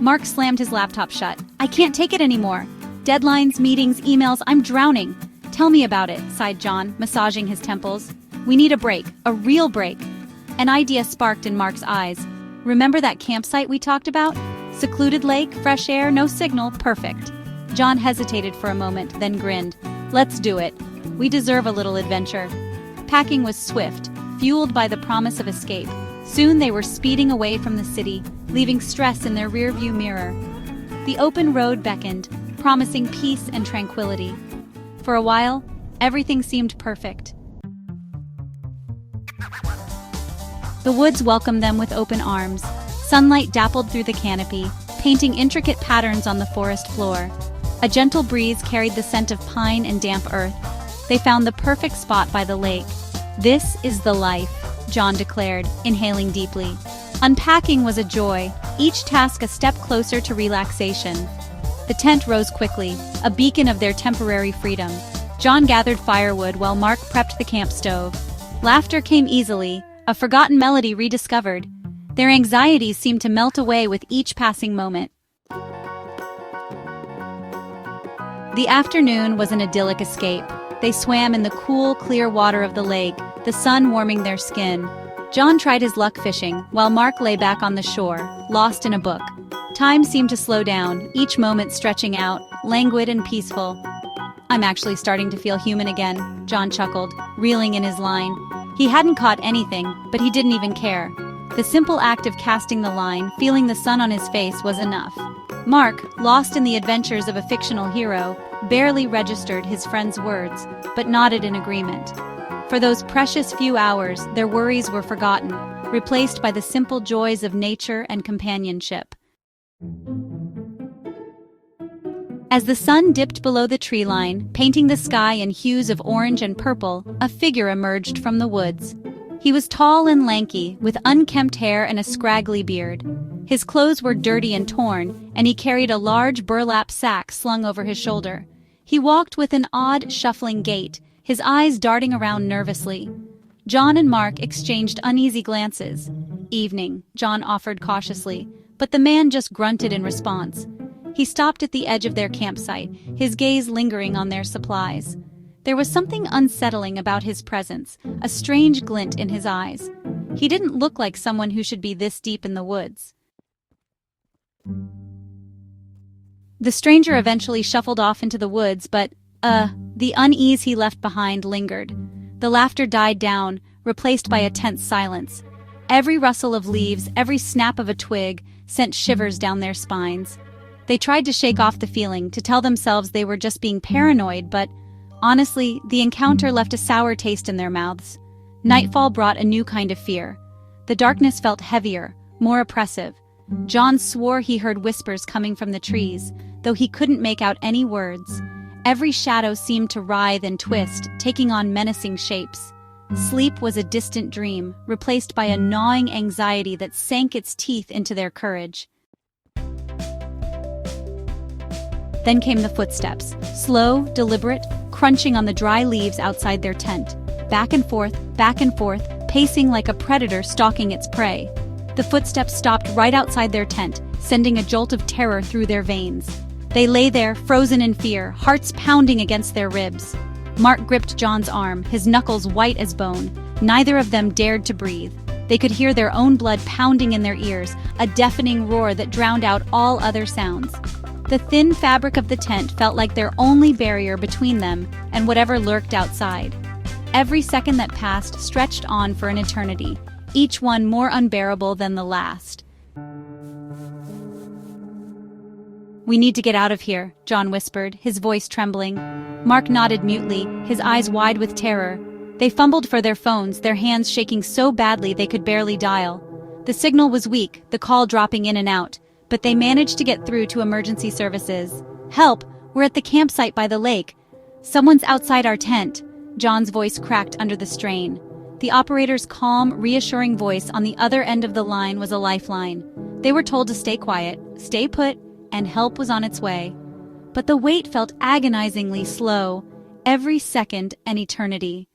Mark slammed his laptop shut. I can't take it anymore. Deadlines, meetings, emails, I'm drowning. Tell me about it, sighed John, massaging his temples. We need a break, a real break. An idea sparked in Mark's eyes. Remember that campsite we talked about? Secluded lake, fresh air, no signal, perfect. John hesitated for a moment, then grinned. Let's do it. We deserve a little adventure. Packing was swift, fueled by the promise of escape. Soon they were speeding away from the city, leaving stress in their rearview mirror. The open road beckoned, promising peace and tranquility. For a while, everything seemed perfect. The woods welcomed them with open arms. Sunlight dappled through the canopy, painting intricate patterns on the forest floor. A gentle breeze carried the scent of pine and damp earth. They found the perfect spot by the lake. This is the life, John declared, inhaling deeply. Unpacking was a joy, each task a step closer to relaxation. The tent rose quickly, a beacon of their temporary freedom. John gathered firewood while Mark prepped the camp stove. Laughter came easily, a forgotten melody rediscovered. Their anxieties seemed to melt away with each passing moment. The afternoon was an idyllic escape. They swam in the cool, clear water of the lake, the sun warming their skin. John tried his luck fishing, while Mark lay back on the shore, lost in a book. Time seemed to slow down, each moment stretching out, languid and peaceful. I'm actually starting to feel human again, John chuckled, reeling in his line. He hadn't caught anything, but he didn't even care. The simple act of casting the line, feeling the sun on his face, was enough. Mark, lost in the adventures of a fictional hero, barely registered his friend's words, but nodded in agreement. For those precious few hours, their worries were forgotten, replaced by the simple joys of nature and companionship. As the sun dipped below the tree line, painting the sky in hues of orange and purple, a figure emerged from the woods. He was tall and lanky, with unkempt hair and a scraggly beard. His clothes were dirty and torn, and he carried a large burlap sack slung over his shoulder. He walked with an odd, shuffling gait, his eyes darting around nervously. John and Mark exchanged uneasy glances. Evening, John offered cautiously, but the man just grunted in response. He stopped at the edge of their campsite, his gaze lingering on their supplies. There was something unsettling about his presence, a strange glint in his eyes. He didn't look like someone who should be this deep in the woods. The stranger eventually shuffled off into the woods, but, the unease he left behind lingered. The laughter died down, replaced by a tense silence. Every rustle of leaves, every snap of a twig, sent shivers down their spines. They tried to shake off the feeling, to tell themselves they were just being paranoid, but honestly, the encounter left a sour taste in their mouths. Nightfall brought a new kind of fear. The darkness felt heavier, more oppressive. John swore he heard whispers coming from the trees, though he couldn't make out any words. Every shadow seemed to writhe and twist, taking on menacing shapes. Sleep was a distant dream, replaced by a gnawing anxiety that sank its teeth into their courage. Then came the footsteps, slow, deliberate, crunching on the dry leaves outside their tent. Back and forth, pacing like a predator stalking its prey. The footsteps stopped right outside their tent, sending a jolt of terror through their veins. They lay there, frozen in fear, hearts pounding against their ribs. Mark gripped John's arm, his knuckles white as bone. Neither of them dared to breathe. They could hear their own blood pounding in their ears, a deafening roar that drowned out all other sounds. The thin fabric of the tent felt like their only barrier between them and whatever lurked outside. Every second that passed stretched on for an eternity, each one more unbearable than the last. We need to get out of here, John whispered, his voice trembling. Mark nodded mutely, his eyes wide with terror. They fumbled for their phones, their hands shaking so badly they could barely dial. The signal was weak, the call dropping in and out, but they managed to get through to emergency services. Help! We're at the campsite by the lake. Someone's outside our tent. John's voice cracked under the strain. The operator's calm, reassuring voice on the other end of the line was a lifeline. They were told to stay quiet, stay put, and help was on its way. But the wait felt agonizingly slow, every second an eternity.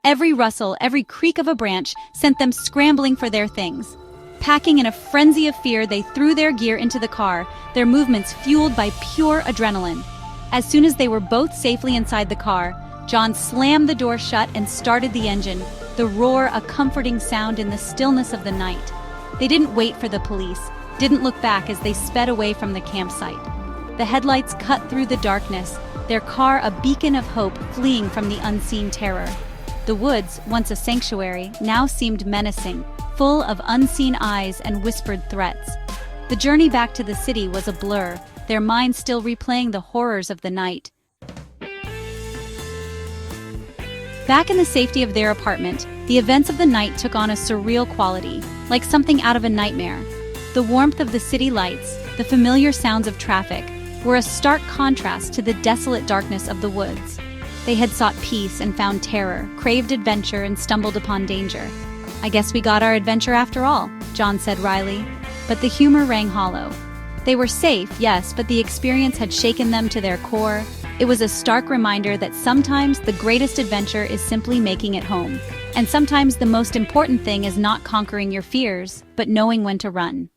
Every rustle, every creak of a branch sent them scrambling for their things. Packing in a frenzy of fear, they threw their gear into the car, their movements fueled by pure adrenaline. As soon as they were both safely inside the car, John slammed the door shut and started the engine, the roar a comforting sound in the stillness of the night. They didn't wait for the police, didn't look back as they sped away from the campsite. The headlights cut through the darkness, their car a beacon of hope fleeing from the unseen terror. The woods, once a sanctuary, now seemed menacing, full of unseen eyes and whispered threats. The journey back to the city was a blur, their minds still replaying the horrors of the night. Back in the safety of their apartment, the events of the night took on a surreal quality, like something out of a nightmare. The warmth of the city lights, the familiar sounds of traffic, were a stark contrast to the desolate darkness of the woods. They had sought peace and found terror, craved adventure and stumbled upon danger. "I guess we got our adventure after all," John said wryly, but the humor rang hollow. They were safe, yes, but the experience had shaken them to their core. It was a stark reminder that sometimes the greatest adventure is simply making it home. And sometimes the most important thing is not conquering your fears, but knowing when to run.